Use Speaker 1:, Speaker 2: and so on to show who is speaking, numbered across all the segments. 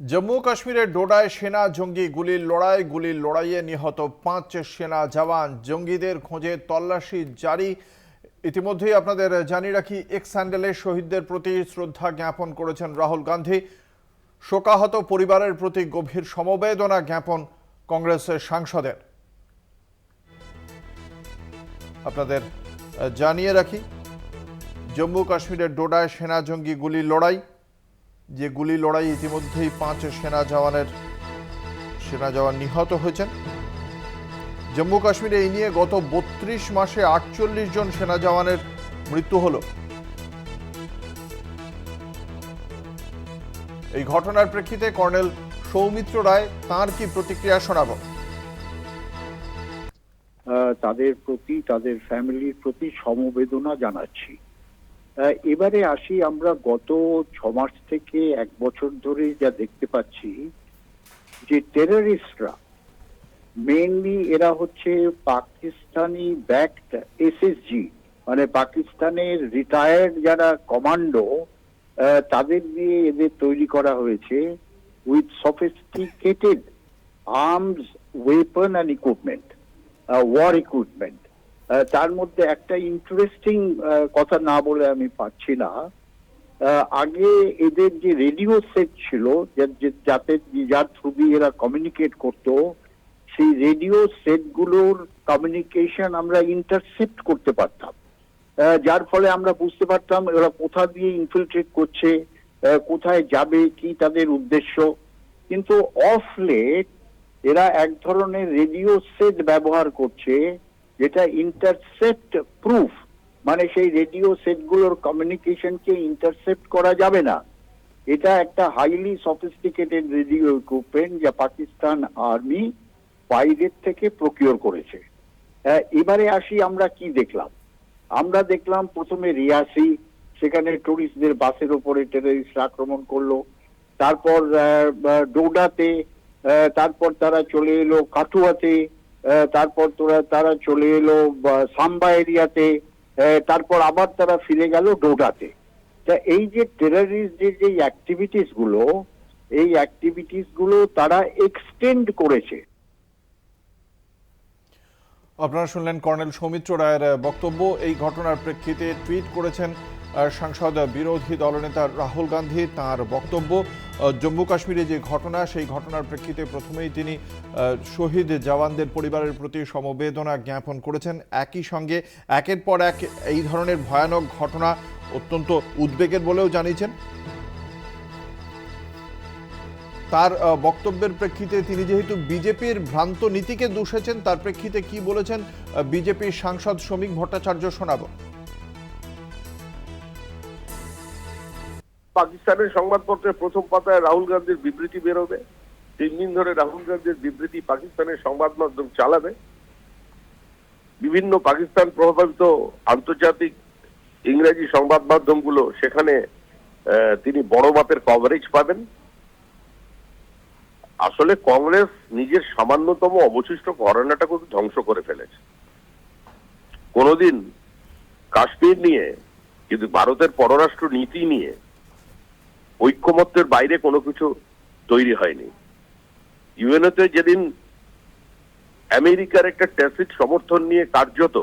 Speaker 1: জম্মু কাশ্মীরের ডোডায় সেনা জঙ্গি গুলির লড়াইয়ে নিহত 5 সেনা জওয়ান। জঙ্গিদের খোঁজে তল্লাশি জারি। ইতিমধ্যেই আপনাদের জানিয়ে রাখি, এক্স হ্যান্ডেলে শহীদদের প্রতি শ্রদ্ধা জ্ঞাপন করেছেন রাহুল গান্ধী। শোকাহত পরিবারের প্রতি গভীর সমবেদনা জ্ঞাপন কংগ্রেসের সাংসদের। আপনাদের জানিয়ে রাখি, জম্মু কাশ্মীরের ডোডায় সেনা জঙ্গি গুলির লড়াই, যে গুলি লড়াই ইতিমধ্যেই 5 সেনা জওয়ান নিহত হয়েছেন। জম্মু কাশ্মীরে এই নিয়ে গত 32 মাসে 48 জন সেনা জওয়ানের মৃত্যু হলো। এই ঘটনার প্রেক্ষিতে কর্নেল সৌমিত্র রায় তাঁর কি প্রতিক্রিয়া শোনাবো।
Speaker 2: তাদের প্রতি, তাদের ফ্যামিলির প্রতি সমবেদনা জানাচ্ছি। এবারে আসি, আমরা গত 6 মাস থেকে 1 বছর ধরে যা দেখতে পাচ্ছি যে টেররিস্টরা মেইনলি এরা হচ্ছে পাকিস্তানি ব্যাকড এসএসজি, মানে পাকিস্তানের রিটায়ার্ড যারা কমান্ডো, তাদের দিয়ে এদের তৈরি করা হয়েছে with sophisticated arms, weapon and equipment, war equipment. তার মধ্যে একটা ইন্টারেস্টিং কথা না বলে আমি পারছি না। আগে এদের যে রেডিও সেট ছিল, যাতে যার থ্রু দিয়ে এরা কমিউনিকেট করত, সেই রেডিও সেটগুলোর কমিউনিকেশন আমরা ইন্টারসেপ্ট করতে পারতাম, যার ফলে আমরা বুঝতে পারতাম এরা কোথা দিয়ে ইনফিলট্রেট করছে, কোথায় যাবে, কি তাদের উদ্দেশ্য। কিন্তু অফ লেট এরা এক ধরনের রেডিও সেট ব্যবহার করছে যেটা ইন্টারসেপ্ট প্রুফ, মানে সেই রেডিও সেটগুলোর কমিউনিকেশনকে ইন্টারসেপ্ট করা যাবে না। এটা একটা হাইলি সফিস্টিকেটেড রেডিও ইকুইপমেন্ট যা পাকিস্তান আর্মি বাইরের থেকে প্রকিওর করেছে। এবারে আসি, আমরা কি দেখলাম। আমরা দেখলাম প্রথমে রিয়াসি, সেখানে টুরিস্টদের বাসের উপরে টেররিস্ট আক্রমণ করলো। তারপর ডোডাতে, তারপর তারা চলে এলো কাঠুয়াতে, তারপর তারা চলে এলো সাম্বা এরিয়াতে, তারপর আবার তারা ফিরে গেল ডোডাতে। তা এই যে টেররিস্টদের যে অ্যাক্টিভিটিস গুলো তারা এক্সটেন্ড করেছে।
Speaker 1: আপনারা শুনলেন কর্নেল সৌমিত্র রায়ের বক্তব্য। এই ঘটনার প্রেক্ষিতে টুইট করেছেন সাংসদ বিরোধী দলনেতা রাহুল গান্ধী। তার বক্তব্য, জম্মু কাশ্মীরে যে ঘটনা, সেই ঘটনার প্রেক্ষিতে প্রথমেই তিনি শহীদ জওয়ানদের পরিবারের প্রতি সমবেদনা জ্ঞাপন করেছেন। একই সঙ্গে একের পর এক এই ধরনের ভয়ানক ঘটনা অত্যন্ত উদ্বেগের বলেও জানিয়েছেন। তার বক্তব্যের প্রেক্ষিতে তিনি যেহেতু বিজেপির ভ্রান্ত নীতিকে দূষেছেন, তার প্রেক্ষিতে কি বলেছেন বিজেপির সাংসদ শ্রমিক ভট্টাচার্য শোনাবো।
Speaker 3: পাকিস্তানের সংবাদপত্রের প্রথম পাতায় রাহুল গান্ধীর বিবৃতি বেরোবে। 3 দিন ধরে রাহুল গান্ধীর বিবৃতি পাকিস্তানের সংবাদ মাধ্যম চালাবে। বিভিন্ন পাকিস্তান প্রভাবিত আন্তর্জাতিক ইংরেজি সংবাদ মাধ্যমগুলো, সেখানে তিনি বড় মাপের কভারেজ পাবেন। আসলে কংগ্রেস নিজের সামান্যতম অবশিষ্ট ঘরানাটাকে ধ্বংস করে ফেলেছে। কোনোদিন কাশ্মীর নিয়ে, কিন্তু ভারতের পররাষ্ট্র নীতি নিয়ে ঐক্যমত্যের বাইরে কোনো কিছু তৈরি হয়নি। ইউএনওতে যেদিন আমেরিকার একটা ট্যাসিট সমর্থন নিয়ে কার্যত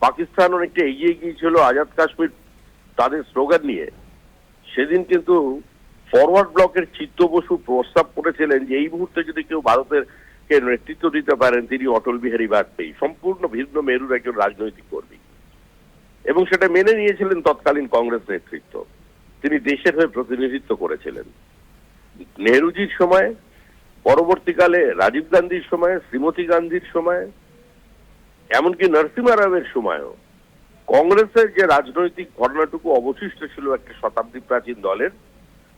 Speaker 3: পাকিস্তান অনেকটা এগিয়ে গিয়েছিল আজাদ কাশ্মীর তাদের স্লোগান নিয়ে, সেদিন কিন্তু ফরওয়ার্ড ব্লকের চিত্ত বসু প্রস্তাব করেছিলেন যে এই মুহূর্তে যদি কেউ ভারতের কে নেতৃত্ব দিতে পারেন, তিনি অটল বিহারী বাজপেয়ী, সম্পূর্ণ ভিন্ন মেরুর একজন রাজনৈতিক কর্মী। এবং সেটা মেনে নিয়েছিলেন তৎকালীন কংগ্রেস নেতৃত্ব। তিনি দেশের হয়ে প্রতিনিধিত্ব করেছিলেন। নেহরুজির সময়, পরবর্তীকালে রাজীব গান্ধীর সময়, শ্রীমতী গান্ধীর সময়, এমনকি নরসিমহা রাওয়ের সময়ও কংগ্রেসের যে রাজনৈতিক ঘটনাটুকু অবশিষ্ট ছিল একটা শতাব্দী প্রাচীন দলের,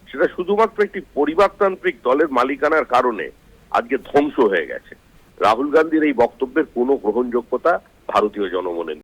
Speaker 3: সেটা শুধুমাত্র একটি পরিবারতান্ত্রিক দলের মালিকানার কারণে আজকে ধ্বংস হয়ে গেছে। রাহুল গান্ধীর এই বক্তব্যের কোনো গ্রহণযোগ্যতা ভারতীয় জনমনে